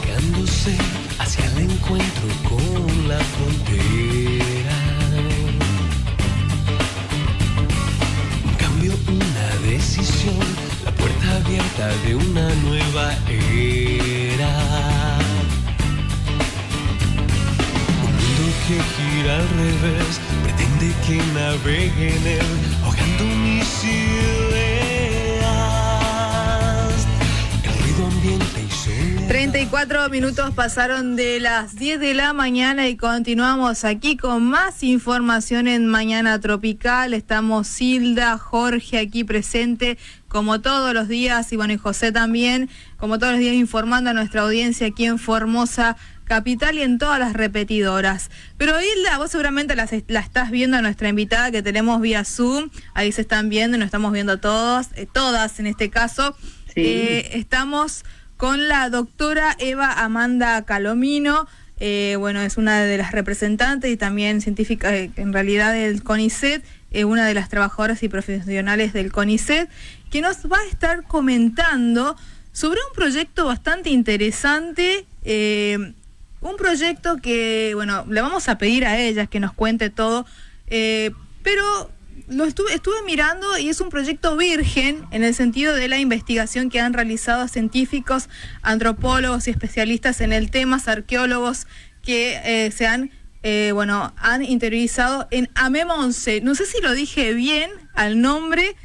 acercándose hacia el encuentro con la frontera. Un cambio, una decisión, la puerta abierta de una nueva era. Un mundo que gira al revés, pretende que navegue en él, ahogando mis ideas. El ruido ambiente y soledad. 34 minutos pasaron de las 10 de la mañana y continuamos aquí con más información en Mañana Tropical. Estamos Silda, Jorge aquí presente como todos los días y bueno, y José también, como todos los días informando a nuestra audiencia aquí en Formosa Capital y en todas las repetidoras. Pero Hilda, vos seguramente la estás viendo a nuestra invitada que tenemos vía Zoom. Ahí se están viendo y nos estamos viendo todos, todas en este caso. Sí. Estamos con la doctora Eva Amanda Calomino. Bueno, es una de las representantes y también científica en realidad del CONICET, una de las trabajadoras y profesionales del CONICET, que nos va a estar comentando sobre un proyecto bastante interesante, un proyecto que, bueno, le vamos a pedir a ella que nos cuente todo, pero lo estuve mirando y es un proyecto virgen en el sentido de la investigación que han realizado científicos, antropólogos y especialistas en el tema, arqueólogos que han interiorizado en Amemonce. No sé si lo dije bien al nombre,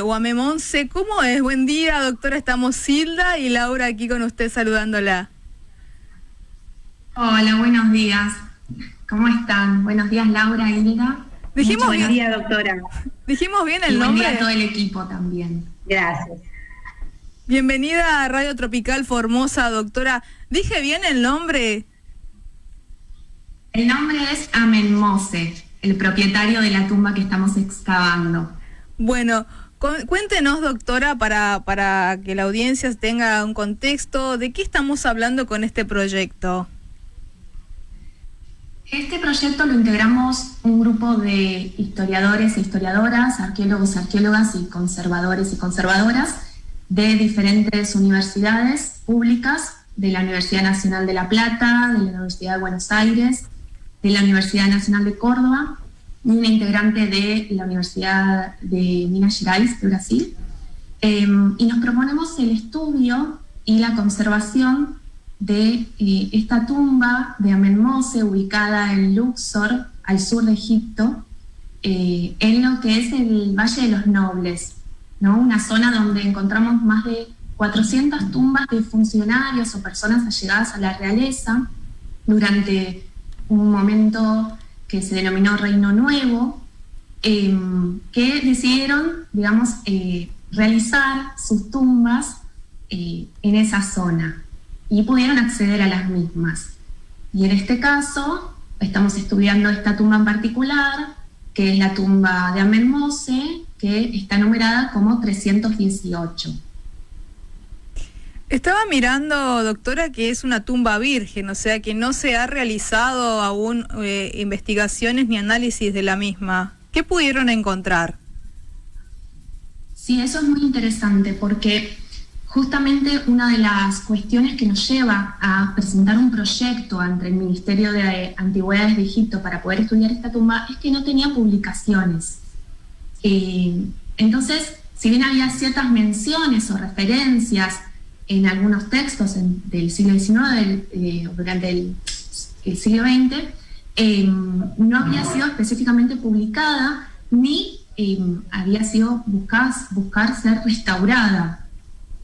o Amemonce. ¿Cómo es? Buen día, doctora. Estamos Silda y Laura aquí con usted saludándola. Hola, buenos días. ¿Cómo están? Buenos días, Laura, Hilda. Buen día, doctora. Dijimos bien el y nombre. Buen día a todo el equipo también. Gracias. Bienvenida a Radio Tropical Formosa, doctora. ¿Dije bien el nombre? El nombre es Amenmose, el propietario de la tumba que estamos excavando. Bueno, cuéntenos, doctora, para que la audiencia tenga un contexto, ¿de qué estamos hablando con este proyecto? Este proyecto lo integramos un grupo de historiadores e historiadoras, arqueólogos, arqueólogas y conservadores y conservadoras de diferentes universidades públicas, de la Universidad Nacional de La Plata, de la Universidad de Buenos Aires, de la Universidad Nacional de Córdoba y una integrante de la Universidad de Minas Gerais de Brasil. Y nos proponemos el estudio y la conservación de esta tumba de Amenmose, ubicada en Luxor, al sur de Egipto, en lo que es el Valle de los Nobles, ¿no? Una zona donde encontramos más de 400 tumbas de funcionarios o personas allegadas a la realeza durante un momento que se denominó Reino Nuevo, que decidieron, digamos, realizar sus tumbas en esa zona y pudieron acceder a las mismas. Y en este caso estamos estudiando esta tumba en particular, que es la tumba de Amenmose, que está numerada como 318. Estaba mirando, doctora, que es una tumba virgen, o sea que no se ha realizado aún investigaciones ni análisis de la misma. ¿Qué pudieron encontrar? Sí, eso es muy interesante porque justamente una de las cuestiones que nos lleva a presentar un proyecto ante el Ministerio de Antigüedades de Egipto para poder estudiar esta tumba es que no tenía publicaciones. Entonces, si bien había ciertas menciones o referencias en algunos textos del siglo XIX, durante el siglo XX, no había sido específicamente publicada ni había sido buscar ser restaurada.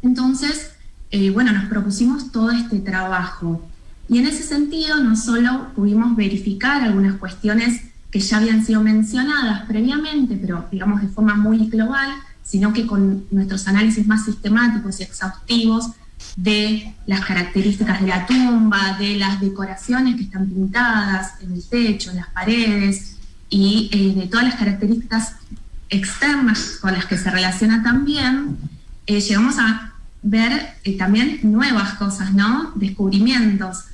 Entonces, nos propusimos todo este trabajo. Y en ese sentido, no solo pudimos verificar algunas cuestiones que ya habían sido mencionadas previamente, pero digamos de forma muy global, sino que con nuestros análisis más sistemáticos y exhaustivos de las características de la tumba, de las decoraciones que están pintadas en el techo, en las paredes, y de todas las características externas con las que se relaciona también, llegamos a ver también nuevas cosas, ¿no? Descubrimientos,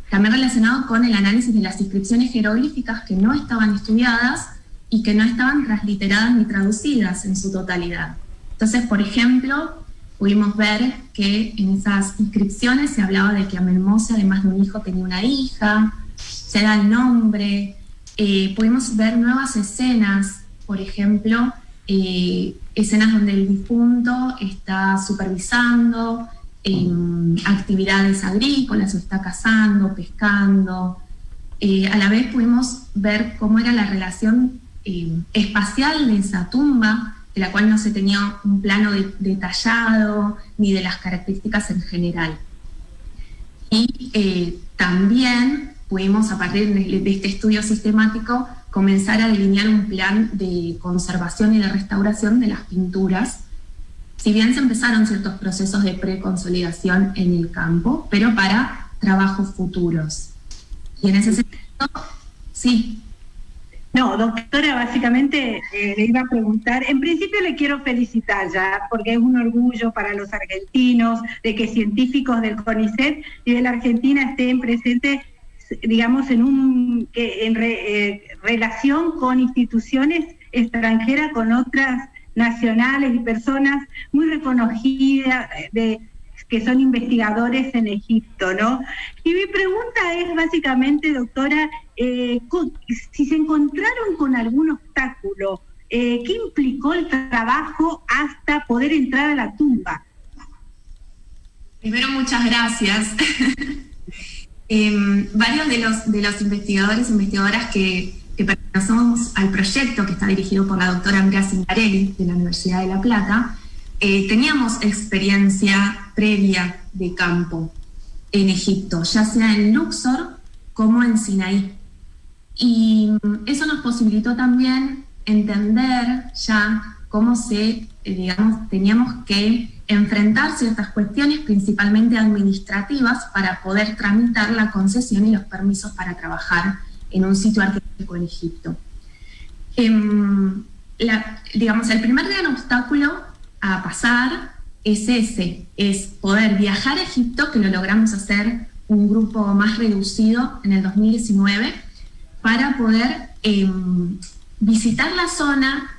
también relacionados con el análisis de las inscripciones jeroglíficas que no estaban estudiadas y que no estaban transliteradas ni traducidas en su totalidad. Entonces, por ejemplo, pudimos ver que en esas inscripciones se hablaba de que Amelmoce, además de un hijo, tenía una hija, se da el nombre. Pudimos ver nuevas escenas, por ejemplo, escenas donde el difunto está supervisando actividades agrícolas, o está cazando, pescando. A la vez pudimos ver cómo era la relación espacial de esa tumba, de la cual no se tenía un plano detallado, ni de las características en general. Y también pudimos, a partir de este estudio sistemático, comenzar a delinear un plan de conservación y de restauración de las pinturas, si bien se empezaron ciertos procesos de preconsolidación en el campo, pero para trabajos futuros. Y en ese sentido, sí. No, doctora, básicamente le iba a preguntar, en principio le quiero felicitar ya, porque es un orgullo para los argentinos de que científicos del CONICET y de la Argentina estén presentes, digamos, en relación con instituciones extranjeras, con otras nacionales y personas muy reconocidas que son investigadores en Egipto, ¿no? Y mi pregunta es básicamente, doctora, si se encontraron con algún obstáculo, ¿qué implicó el trabajo hasta poder entrar a la tumba? Primero, muchas gracias. Varios de los investigadores e investigadoras que pertenecemos al proyecto, que está dirigido por la doctora Andrea Zingarelli, de la Universidad de La Plata, teníamos experiencia previa de campo en Egipto, ya sea en Luxor como en Sinaí. Y eso nos posibilitó también entender ya cómo teníamos que enfrentar ciertas cuestiones, principalmente administrativas, para poder tramitar la concesión y los permisos para trabajar en un sitio arqueológico en Egipto. El primer gran obstáculo a pasar es poder viajar a Egipto, que lo logramos hacer un grupo más reducido en el 2019, para poder visitar la zona,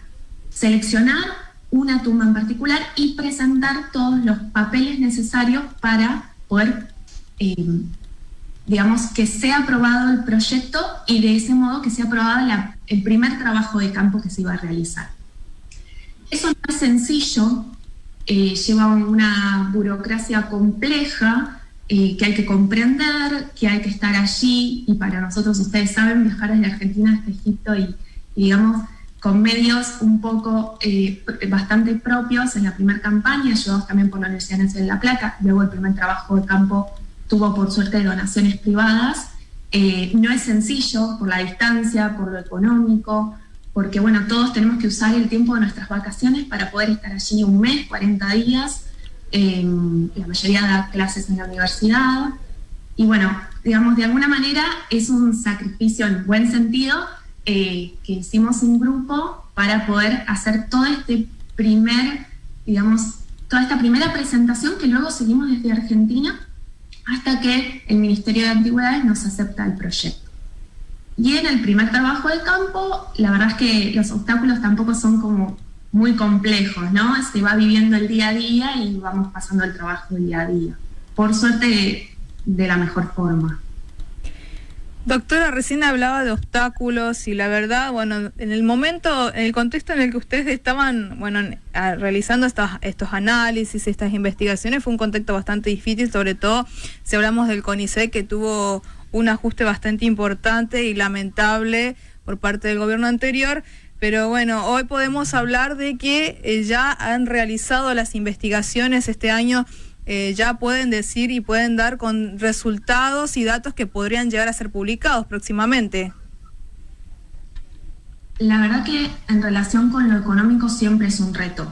seleccionar una tumba en particular y presentar todos los papeles necesarios para poder, que sea aprobado el proyecto y de ese modo que sea aprobado el primer trabajo de campo que se iba a realizar. Eso no es sencillo, lleva una burocracia compleja que hay que comprender, que hay que estar allí, y para nosotros, ustedes saben, viajar desde Argentina hasta Egipto y digamos, con medios un poco bastante propios en la primera campaña, ayudados también por la Universidad Nacional de La Plata. Luego el primer trabajo de campo tuvo, por suerte, donaciones privadas. No es sencillo por la distancia, por lo económico, porque bueno, todos tenemos que usar el tiempo de nuestras vacaciones para poder estar allí un mes, 40 días. La mayoría da clases en la universidad. Y bueno, digamos, de alguna manera es un sacrificio en buen sentido, que hicimos un grupo para poder hacer toda esta primera presentación, que luego seguimos desde Argentina hasta que el Ministerio de Antigüedades nos acepta el proyecto. Y en el primer trabajo de campo, la verdad es que los obstáculos tampoco son como muy complejos, ¿no? Se va viviendo el día a día y vamos pasando el trabajo del día a día. Por suerte, de la mejor forma. Doctora, recién hablaba de obstáculos y la verdad, bueno, en el contexto en el que ustedes estaban, realizando estos análisis, estas investigaciones, fue un contexto bastante difícil, sobre todo si hablamos del CONICET, que tuvo un ajuste bastante importante y lamentable por parte del gobierno anterior. Pero bueno, hoy podemos hablar de que ya han realizado las investigaciones este año. Ya pueden decir y pueden dar con resultados y datos que podrían llegar a ser publicados próximamente. La verdad que en relación con lo económico siempre es un reto,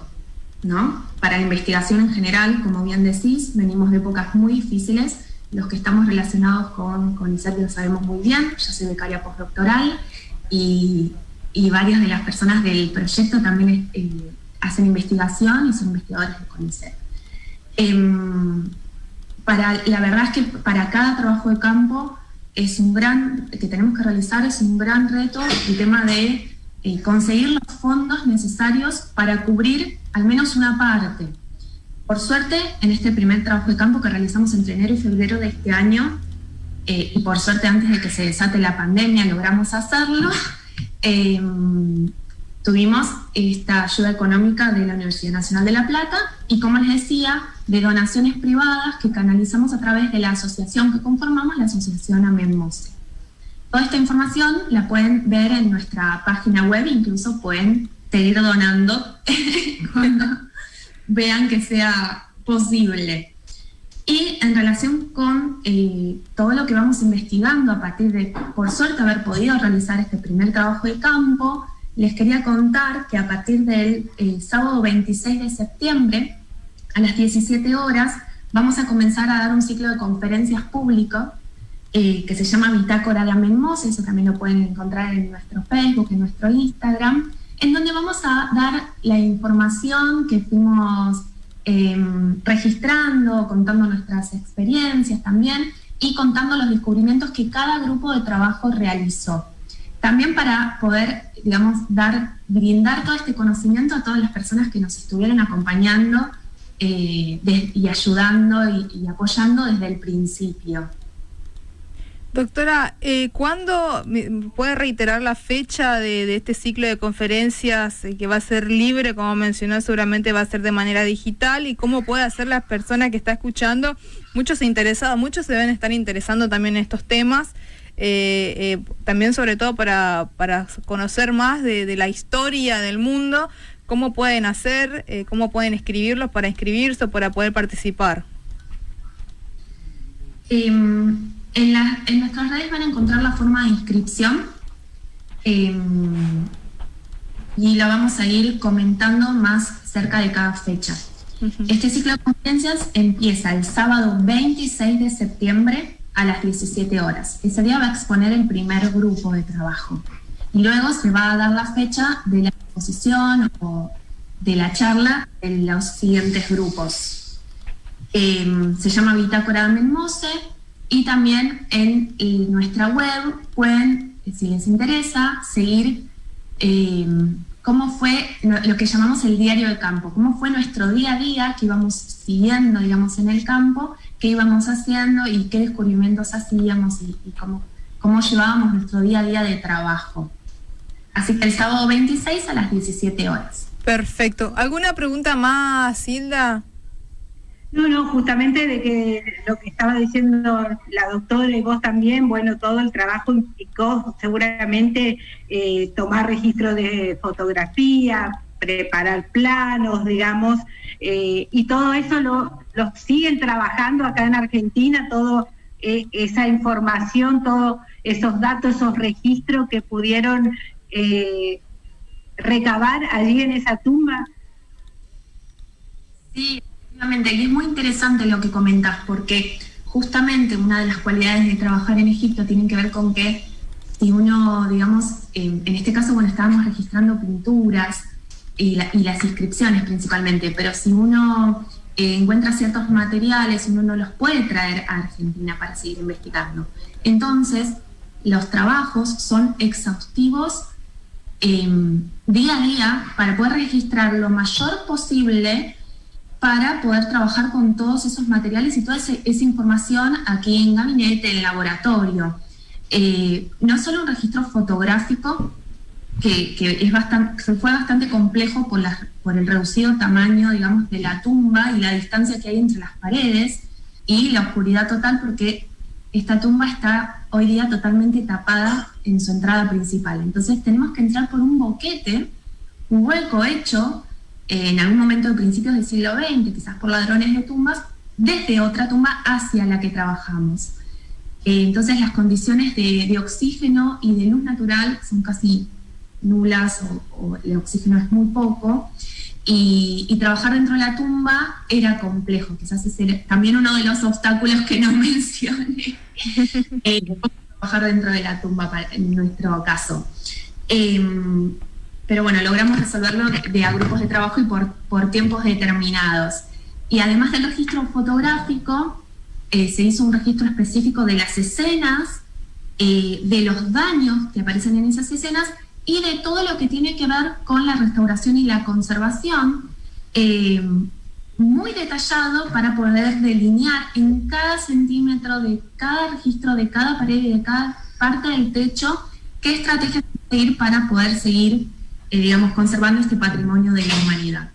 ¿no? Para la investigación en general, como bien decís, venimos de épocas muy difíciles. Los que estamos relacionados con CONICET lo sabemos muy bien. Yo soy becaria postdoctoral y varias de las personas del proyecto también hacen investigación y son investigadores de CONICET. La verdad es que para cada trabajo de campo que tenemos que realizar es un gran reto el tema de conseguir los fondos necesarios para cubrir al menos una parte. Por suerte, en este primer trabajo de campo que realizamos entre enero y febrero de este año, y por suerte antes de que se desate la pandemia logramos hacerlo, tuvimos esta ayuda económica de la Universidad Nacional de La Plata y, como les decía, de donaciones privadas que canalizamos a través de la asociación que conformamos, la Asociación Amén Mose. Toda esta información la pueden ver en nuestra página web, incluso pueden seguir donando cuando vean que sea posible. Y en relación con todo lo que vamos investigando a partir de, por suerte, haber podido realizar este primer trabajo de campo, les quería contar que a partir del sábado 26 de septiembre, a las 17 horas, vamos a comenzar a dar un ciclo de conferencias público que se llama Bitácora de Amén Mose, eso también lo pueden encontrar en nuestro Facebook, en nuestro Instagram, en donde vamos a dar la información que fuimos registrando, contando nuestras experiencias también y contando los descubrimientos que cada grupo de trabajo realizó. También para poder, digamos, brindar todo este conocimiento a todas las personas que nos estuvieron acompañando y ayudando y apoyando desde el principio. Doctora, ¿cuándo puede reiterar la fecha de este ciclo de conferencias que va a ser libre? Como mencionó, seguramente va a ser de manera digital. ¿Y cómo puede hacer las personas que está escuchando? Muchos interesados, muchos se deben estar interesando también en estos temas. También sobre todo para conocer más de la historia del mundo. ¿Cómo pueden hacer? ¿Cómo pueden escribirlos para inscribirse o para poder participar? En nuestras redes van a encontrar la forma de inscripción y la vamos a ir comentando más cerca de cada fecha. Este ciclo de conferencias empieza el sábado 26 de septiembre a las 17 horas. Ese día va a exponer el primer grupo de trabajo. Y luego se va a dar la fecha de la exposición o de la charla de los siguientes grupos. Se llama Bitácora de Amén Mose. Y también en nuestra web pueden, si les interesa, seguir cómo fue lo que llamamos el diario de campo, cómo fue nuestro día a día que íbamos siguiendo, digamos, en el campo, qué íbamos haciendo y qué descubrimientos hacíamos y cómo llevábamos nuestro día a día de trabajo. Así que el sábado 26 a las 17 horas. Perfecto. ¿Alguna pregunta más, Hilda? No, justamente de que lo que estaba diciendo la doctora y vos también, bueno, todo el trabajo implicó seguramente tomar registro de fotografía, preparar planos, digamos, y todo eso lo siguen trabajando acá en Argentina, toda esa información, todos esos datos, esos registros que pudieron recabar allí en esa tumba. Sí. Y es muy interesante lo que comentás, porque justamente una de las cualidades de trabajar en Egipto tiene que ver con que si uno, digamos, en este caso, bueno, estábamos registrando pinturas y las inscripciones principalmente, pero si uno encuentra ciertos materiales, uno no los puede traer a Argentina para seguir investigando. Entonces, los trabajos son exhaustivos día a día para poder registrar lo mayor posible para poder trabajar con todos esos materiales y toda esa información aquí en gabinete, en laboratorio. No solo un registro fotográfico, que fue bastante complejo por el reducido tamaño, digamos, de la tumba y la distancia que hay entre las paredes y la oscuridad total, porque esta tumba está hoy día totalmente tapada en su entrada principal. Entonces tenemos que entrar por un boquete, un hueco hecho en algún momento de principios del siglo XX, quizás por ladrones de tumbas, desde otra tumba hacia la que trabajamos. Entonces las condiciones de oxígeno y de luz natural son casi nulas o el oxígeno es muy poco, y trabajar dentro de la tumba era complejo, quizás ese era también uno de los obstáculos que no mencioné, trabajar dentro de la tumba en nuestro caso. Pero bueno, logramos resolverlo a grupos de trabajo y por tiempos determinados. Y además del registro fotográfico, se hizo un registro específico de las escenas, de los daños que aparecen en esas escenas y de todo lo que tiene que ver con la restauración y la conservación. muy detallado para poder delinear en cada centímetro de cada registro, de cada pared y de cada parte del techo, qué estrategias seguir para poder seguir, conservando este patrimonio de la humanidad.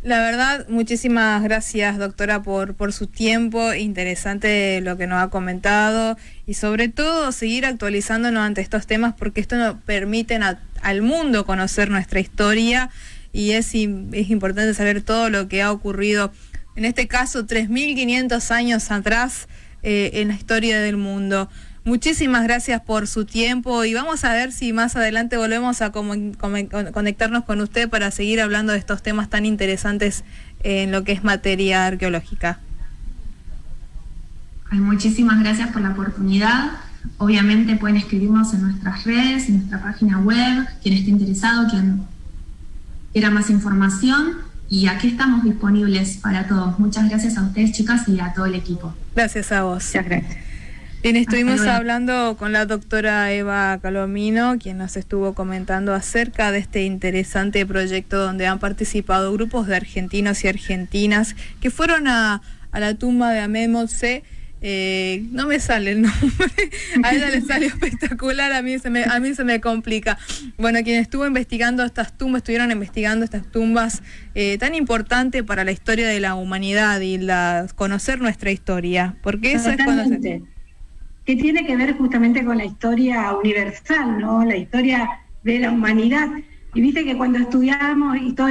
La verdad, muchísimas gracias, doctora, por su tiempo, interesante lo que nos ha comentado y sobre todo seguir actualizándonos ante estos temas porque esto nos permite al mundo conocer nuestra historia y es importante saber todo lo que ha ocurrido, en este caso 3.500 años atrás en la historia del mundo. Muchísimas gracias por su tiempo y vamos a ver si más adelante volvemos a conectarnos con usted para seguir hablando de estos temas tan interesantes en lo que es materia arqueológica. Muchísimas gracias por la oportunidad. Obviamente pueden escribirnos en nuestras redes, en nuestra página web, quien esté interesado, quien quiera más información, y aquí estamos disponibles para todos. Muchas gracias a ustedes, chicas, y a todo el equipo. Gracias a vos. Muchas gracias. Bien, estuvimos hablando con la doctora Eva Calomino, quien nos estuvo comentando acerca de este interesante proyecto donde han participado grupos de argentinos y argentinas que fueron a la tumba de Amenhotep. No me sale el nombre, a ella le salió espectacular, a mí se me complica. Bueno, quien estuvo investigando estuvieron investigando estas tumbas tan importante para la historia de la humanidad y conocer nuestra historia, porque eso es conocer. Que tiene que ver justamente con la historia universal, ¿no? La historia de la humanidad. Y viste que cuando estudiamos historia